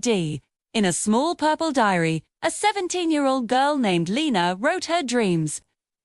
In a small purple diary, a 17-year-old girl named Lena wrote her dreams.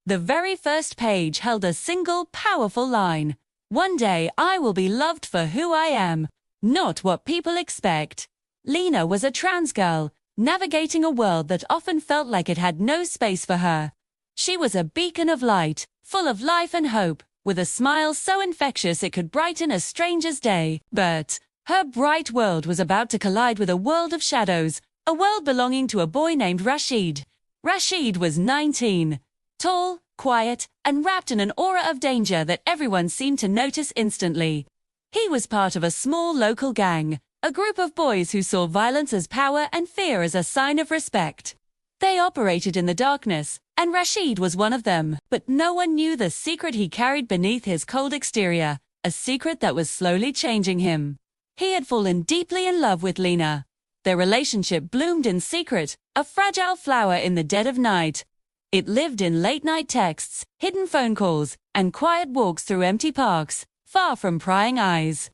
The very first page held a single powerful line. "One day I will be loved for who I am, not what people expect." Lena was a trans girl, navigating a world that often felt like it had no space for her. She was a beacon of light, full of life and hope, with a smile so infectious it could brighten a stranger's day. But her bright world was about to collide with a world of shadows, a world belonging to a boy named Rashid. Rashid was 19, tall, quiet, and wrapped in an aura of danger that everyone seemed to notice instantly. He was part of a small local gang, a group of boys who saw violence as power and fear as a sign of respect. They operated in the darkness, and Rashid was one of them, but no one knew the secret he carried beneath his cold exterior, a secret that was slowly changing him. He had fallen deeply in love with Lena. Their relationship bloomed in secret, a fragile flower in the dead of night. It lived in late-night texts, hidden phone calls, and quiet walks through empty parks, far from prying eyes.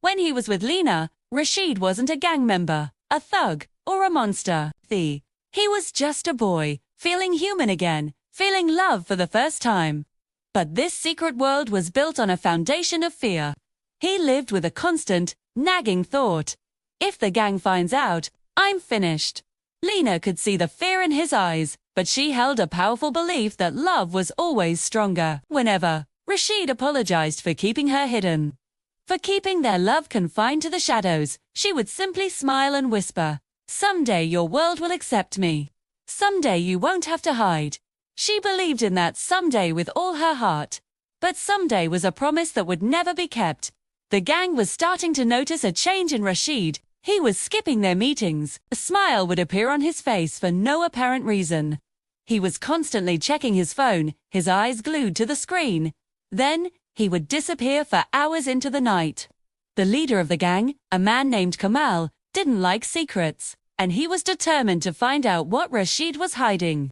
When he was with Lena, Rashid wasn't a gang member, a thug, or a monster. He was just a boy, feeling human again, feeling love for the first time. But this secret world was built on a foundation of fear. He lived with a constant, nagging thought. If the gang finds out, I'm finished. Lena could see the fear in his eyes, but she held a powerful belief that love was always stronger. Whenever Rashid apologized for keeping her hidden, for keeping their love confined to the shadows, she would simply smile and whisper, "Someday your world will accept me. Someday you won't have to hide." She believed in that someday with all her heart. But someday was a promise that would never be kept. The gang was starting to notice a change in Rashid. He was skipping their meetings. A smile would appear on his face for no apparent reason. He was constantly checking his phone, his eyes glued to the screen. Then, he would disappear for hours into the night. The leader of the gang, a man named Kamal, didn't like secrets, and he was determined to find out what Rashid was hiding.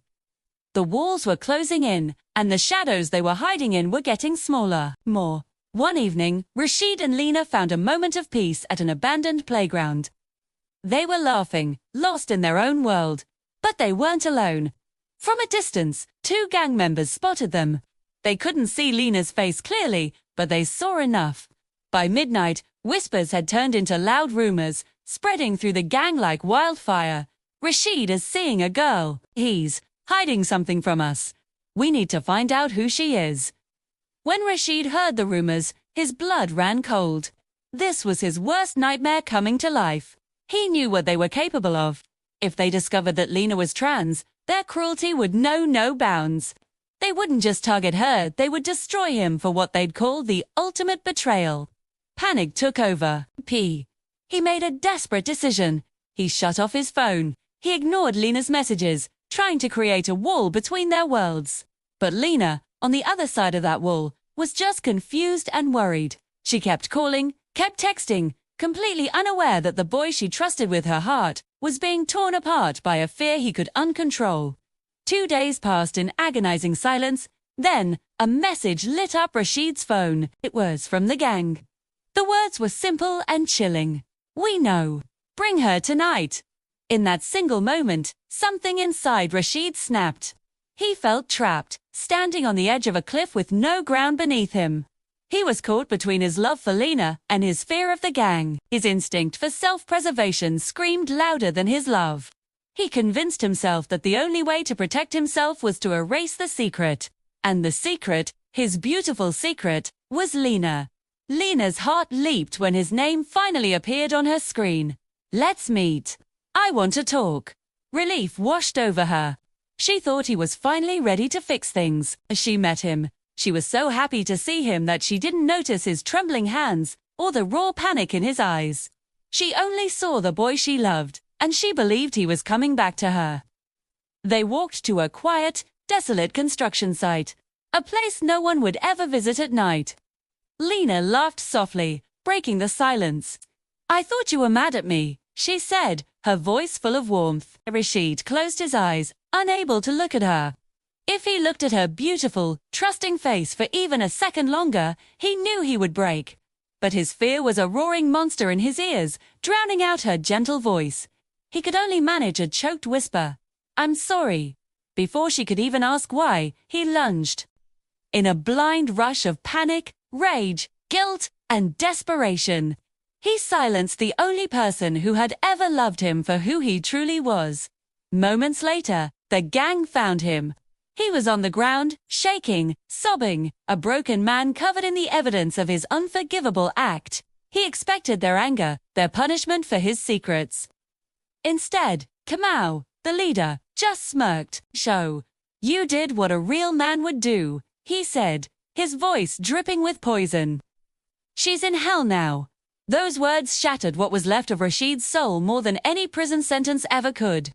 The walls were closing in, and the shadows they were hiding in were getting smaller. One evening, Rashid and Lena found a moment of peace at an abandoned playground. They were laughing, lost in their own world. But they weren't alone. From a distance, two gang members spotted them. They couldn't see Lena's face clearly, but they saw enough. By midnight, whispers had turned into loud rumors, spreading through the gang like wildfire. "Rashid is seeing a girl. He's hiding something from us. We need to find out who she is." When Rashid heard the rumors, his blood ran cold. This was his worst nightmare coming to life. He knew what they were capable of. If they discovered that Lena was trans, their cruelty would know no bounds. They wouldn't just target her, they would destroy him for what they'd call the ultimate betrayal. Panic took over. He made a desperate decision. He shut off his phone. He ignored Lena's messages, trying to create a wall between their worlds. But Lena, on the other side of that wall, was just confused and worried. She kept calling, kept texting, completely unaware that the boy she trusted with her heart was being torn apart by a fear he could uncontrol. 2 days passed in agonizing silence. Then, a message lit up Rashid's phone. It was from the gang. The words were simple and chilling. "We know. Bring her tonight." In that single moment, something inside Rashid snapped. He felt trapped, standing on the edge of a cliff with no ground beneath him. He was caught between his love for Lena and his fear of the gang. His instinct for self-preservation screamed louder than his love. He convinced himself that the only way to protect himself was to erase the secret. And the secret, his beautiful secret, was Lena. Lena's heart leaped when his name finally appeared on her screen. "Let's meet. I want to talk." Relief washed over her. She thought he was finally ready to fix things. As she met him, she was so happy to see him that she didn't notice his trembling hands or the raw panic in his eyes. She only saw the boy she loved, and she believed he was coming back to her. They walked to a quiet, desolate construction site, a place no one would ever visit at night. Lena laughed softly, breaking the silence. "I thought you were mad at me," she said, her voice full of warmth. Rashid closed his eyes, unable to look at her. If he looked at her beautiful, trusting face for even a second longer, he knew he would break. but his fear was a roaring monster in his ears, drowning out her gentle voice. He could only manage a choked whisper, "I'm sorry." Before she could even ask why, he lunged. In a blind rush of panic, rage, guilt, and desperation, he silenced the only person who had ever loved him for who he truly was. Moments later, the gang found him. He was on the ground, shaking, sobbing, a broken man covered in the evidence of his unforgivable act. He expected their anger, their punishment for his secrets. Instead, Kamau, the leader, just smirked. "So, you did what a real man would do," he said, his voice dripping with poison. "She's in hell now." Those words shattered what was left of Rashid's soul more than any prison sentence ever could.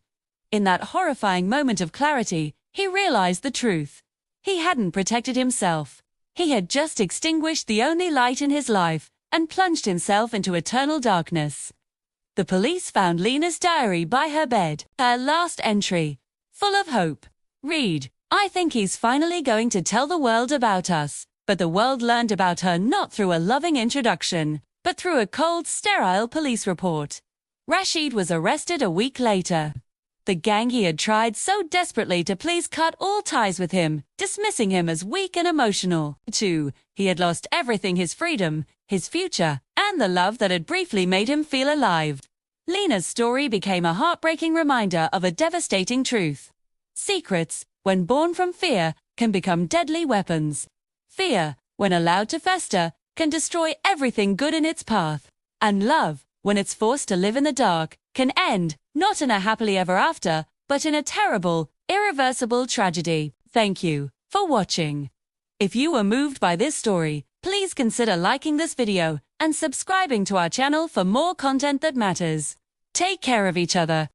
In that horrifying moment of clarity, he realized the truth. He hadn't protected himself. He had just extinguished the only light in his life and plunged himself into eternal darkness. The police found Lena's diary by her bed, her last entry, full of hope. Read, "I think he's finally going to tell the world about us." But the world learned about her not through a loving introduction, but through a cold, sterile police report. Rashid was arrested a week later. The gang he had tried so desperately to please cut all ties with him, dismissing him as weak and emotional. Too, he had lost everything: his freedom, his future, and the love that had briefly made him feel alive. Lena's story became a heartbreaking reminder of a devastating truth. Secrets, when born from fear, can become deadly weapons. Fear, when allowed to fester, can destroy everything good in its path. And love, when it's forced to live in the dark, can end, not in a happily ever after, but in a terrible, irreversible tragedy. Thank you for watching. If you were moved by this story, please consider liking this video and subscribing to our channel for more content that matters. Take care of each other.